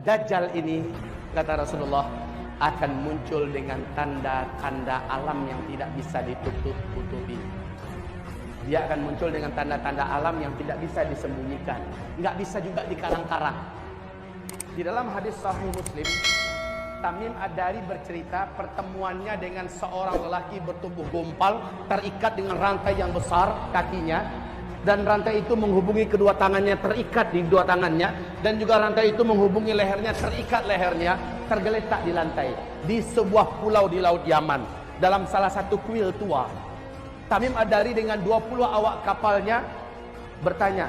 Dajjal ini, kata Rasulullah, akan muncul dengan tanda-tanda alam yang tidak bisa ditutup-tutupi. Dia akan muncul dengan tanda-tanda alam yang tidak bisa disembunyikan, nggak bisa juga dikarang-karang. Di dalam hadis Sahih Muslim, Tamim Ad-Dari bercerita pertemuannya dengan seorang lelaki bertubuh gumpal, terikat dengan rantai yang besar kakinya, dan rantai itu menghubungi kedua tangannya, terikat di dua tangannya, dan juga rantai itu menghubungi lehernya, terikat lehernya, tergeletak di lantai di sebuah pulau di Laut Yaman, dalam salah satu kuil tua. Tamim Ad-Dari dengan 20 awak kapalnya bertanya,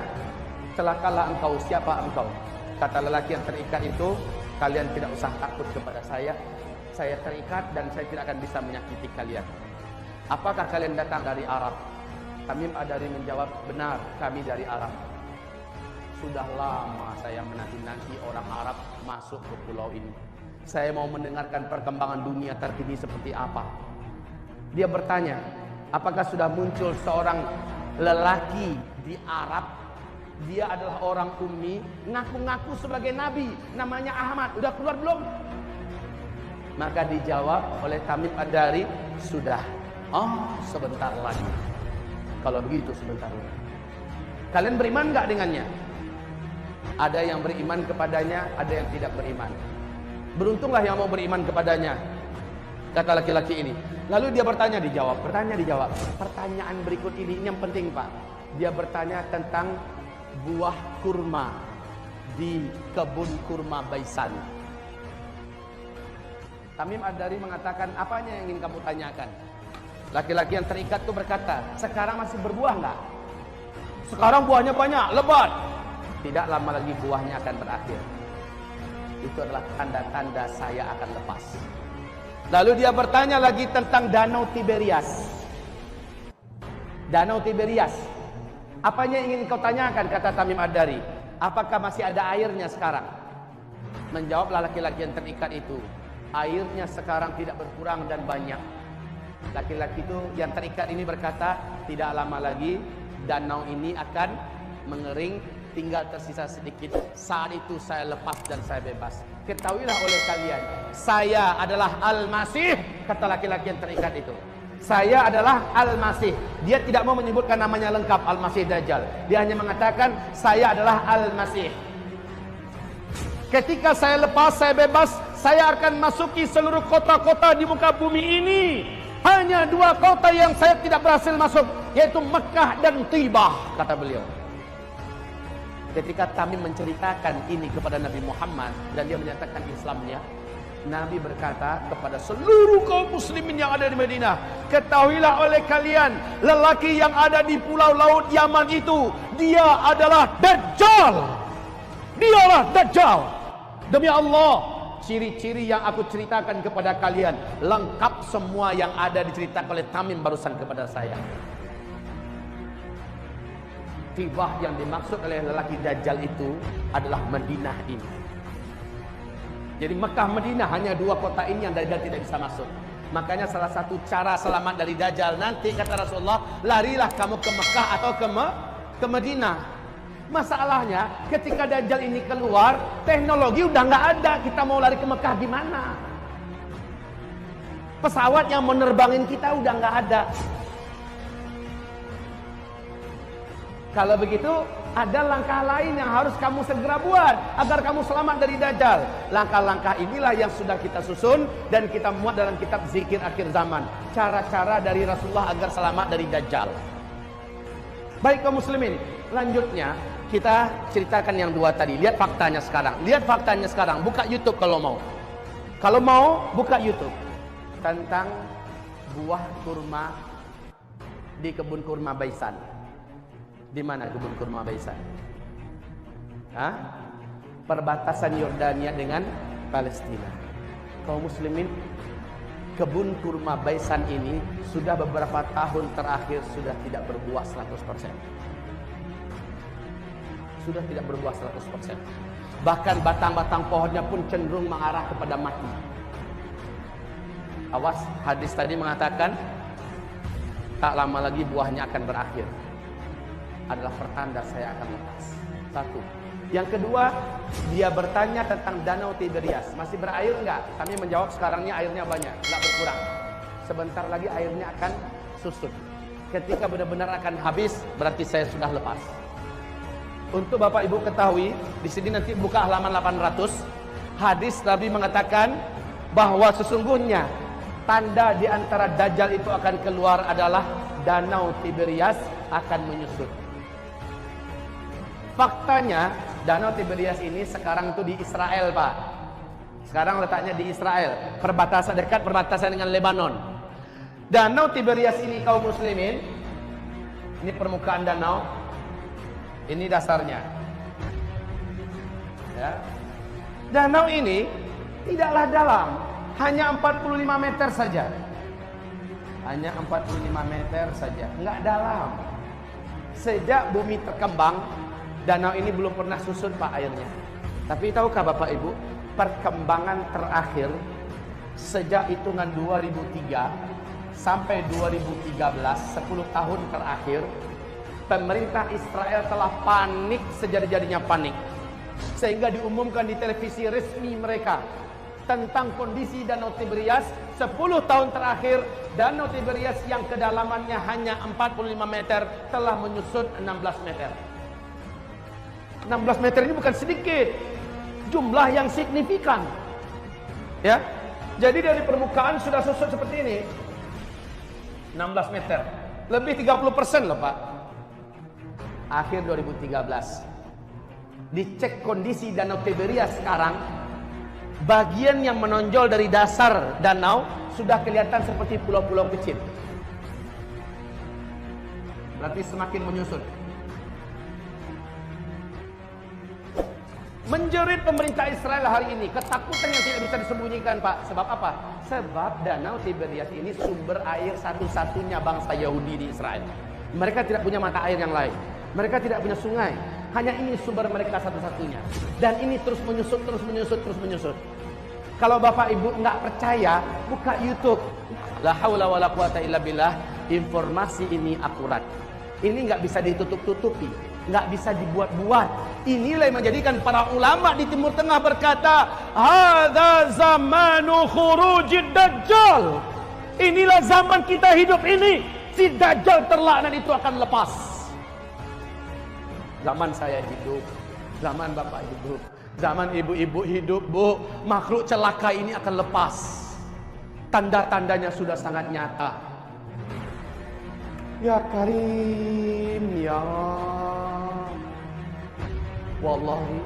celakalah engkau, siapa engkau? Kata lelaki yang terikat itu, kalian tidak usah takut kepada saya terikat dan saya tidak akan bisa menyakiti kalian. Apakah kalian datang dari Arab? Tamim Ad-Dari menjawab, benar, kami dari Arab. Sudah lama saya menanti-nanti orang Arab masuk ke pulau ini. Saya mau mendengarkan perkembangan dunia terkini seperti apa. Dia bertanya, apakah sudah muncul seorang lelaki di Arab? Dia adalah orang ummi, ngaku-ngaku sebagai nabi, namanya Ahmad. Udah keluar belum? Maka dijawab oleh Tamim Ad-Dari, sudah. Oh, sebentar lagi. Kalau begitu sebentar lagi. Kalian beriman enggak dengannya? Ada yang beriman kepadanya, ada yang tidak beriman. Beruntunglah yang mau beriman kepadanya, kata laki-laki ini. Lalu dia bertanya, dijawab. Pertanyaan berikut ini yang penting, Pak. Dia bertanya tentang buah kurma di kebun kurma Baisan. Tamim Ad-Dari mengatakan, apanya yang ingin kamu tanyakan? Laki-laki yang terikat itu berkata, sekarang masih berbuah enggak? Sekarang buahnya banyak, lebat. Tidak lama lagi buahnya akan berakhir. Itu adalah tanda-tanda saya akan lepas. Lalu dia bertanya lagi tentang Danau Tiberias. Danau Tiberias, apanya yang ingin kau tanyakan? Kata Tamim Ad-Dari, apakah masih ada airnya sekarang? Menjawablah laki-laki yang terikat itu, airnya sekarang tidak berkurang dan banyak. Laki-laki itu yang terikat ini berkata, tidak lama lagi danau ini akan mengering, tinggal tersisa sedikit. Saat itu saya lepas dan saya bebas. Ketahuilah oleh kalian, saya adalah Al-Masih, kata laki-laki yang terikat itu. Saya adalah Al-Masih. Dia tidak mau menyebutkan namanya lengkap, Al-Masih Dajjal. Dia hanya mengatakan, saya adalah Al-Masih. Ketika saya lepas, saya bebas, saya akan masuki seluruh kota-kota di muka bumi ini. Hanya dua kota yang saya tidak berhasil masuk, yaitu Mekah dan Tibah, kata beliau. Ketika Tamim menceritakan ini kepada Nabi Muhammad dan dia menyatakan Islamnya, Nabi berkata kepada seluruh kaum muslimin yang ada di Madinah, ketahuilah oleh kalian, lelaki yang ada di pulau Laut Yaman itu, dia adalah Dajjal. Dialah Dajjal. Demi Allah, ciri-ciri yang aku ceritakan kepada kalian lengkap semua yang ada diceritakan oleh Tamim barusan kepada saya. Tibah yang dimaksud oleh lelaki Dajjal itu adalah Madinah ini. Jadi Mekah Madinah hanya dua kota ini yang Dajjal tidak bisa masuk. Makanya salah satu cara selamat dari Dajjal nanti, kata Rasulullah, larilah kamu ke Mekah atau ke Madinah. Masalahnya ketika Dajjal ini keluar, teknologi udah nggak ada. Kita mau lari ke Mekah gimana? Pesawat yang menerbangin kita udah nggak ada. Kalau begitu, ada langkah lain yang harus kamu segera buat agar kamu selamat dari Dajjal. Langkah-langkah inilah yang sudah kita susun dan kita muat dalam kitab Zikir Akhir Zaman. Cara-cara dari Rasulullah agar selamat dari Dajjal. Baik kaum muslimin, lanjutnya kita ceritakan yang dua tadi. Lihat faktanya sekarang. Buka YouTube kalau mau. Kalau mau, buka YouTube. Tentang buah kurma di kebun kurma Baisan. Di mana kebun kurma Baisan? Perbatasan Yordania dengan Palestina. Kaum muslimin, kebun kurma Baisan ini sudah beberapa tahun terakhir sudah tidak berbuah 100%. Sudah tidak berbuah 100%. Bahkan batang-batang pohonnya pun cenderung mengarah kepada mati. Awas, hadis tadi mengatakan tak lama lagi buahnya akan berakhir. Adalah pertanda saya akan lepas. Satu. Yang kedua, dia bertanya tentang Danau Tiberias. Masih berair enggak? Kami menjawab sekarangnya airnya banyak, enggak berkurang. Sebentar lagi airnya akan susut. Ketika benar-benar akan habis, berarti saya sudah lepas. Untuk Bapak Ibu ketahui, di sini nanti buka halaman 800. Hadis Nabi mengatakan bahwa sesungguhnya tanda di antara Dajjal itu akan keluar adalah Danau Tiberias akan menyusut. Faktanya, Danau Tiberias ini sekarang tuh di Israel, Pak. Sekarang letaknya di Israel, dekat perbatasan dengan Lebanon. Danau Tiberias ini kaum muslimin, ini permukaan danau, ini dasarnya. Ya. Danau ini tidaklah dalam, hanya 45 meter saja. Hanya 45 meter saja, enggak dalam. Sejak bumi terkembang, danau ini belum pernah susut, Pak, airnya. Tapi tahukah Bapak Ibu, perkembangan terakhir sejak hitungan 2003 sampai 2013, 10 tahun terakhir, pemerintah Israel telah panik sejadi-jadinya panik. Sehingga diumumkan di televisi resmi mereka tentang kondisi Danau Tiberias. 10 tahun terakhir, Danau Tiberias yang kedalamannya hanya 45 meter telah menyusut 16 meter. 16 meter ini bukan sedikit, jumlah yang signifikan. Ya, jadi dari permukaan sudah susut seperti ini, 16 meter, lebih 30% loh, Pak. Akhir 2013, dicek kondisi Danau Tiberias sekarang, bagian yang menonjol dari dasar danau sudah kelihatan seperti pulau-pulau kecil. Berarti semakin menyusut. Menjerit pemerintah Israel hari ini, ketakutan yang tidak bisa disembunyikan, Pak. Sebab apa? Sebab Danau Tiberias ini sumber air satu-satunya bangsa Yahudi di Israel. Mereka tidak punya mata air yang lain. Mereka tidak punya sungai. Hanya ini sumber mereka satu-satunya. Dan ini terus menyusut, terus menyusut, terus menyusut. Kalau Bapak Ibu nggak percaya, buka YouTube. La haula wala quwata illa billah. Informasi ini akurat. Ini nggak bisa ditutup-tutupi, nggak bisa dibuat-buat. Inilah yang menjadikan para ulama di Timur Tengah berkata, hadza zamanu khurujid dajjal. Inilah zaman kita hidup ini. Si Dajjal terlaknat itu akan lepas. Zaman saya hidup, zaman Bapak hidup, zaman ibu-ibu hidup, Bu, makhluk celaka ini akan lepas. Tanda-tandanya sudah sangat nyata. Ya Karim, ya wallahi,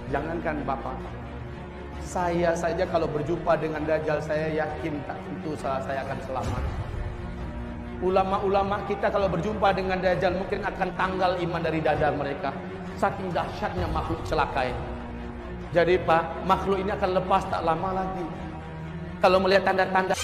jangankan Bapak, saya saja kalau berjumpa dengan Dajjal, saya yakin tak tentu saya akan selamat. Ulama-ulama kita kalau berjumpa dengan Dajjal mungkin akan tanggal iman dari dada mereka, saking dahsyatnya makhluk celaka ini. Jadi Pak, makhluk ini akan lepas tak lama lagi. Kalau melihat tanda-tanda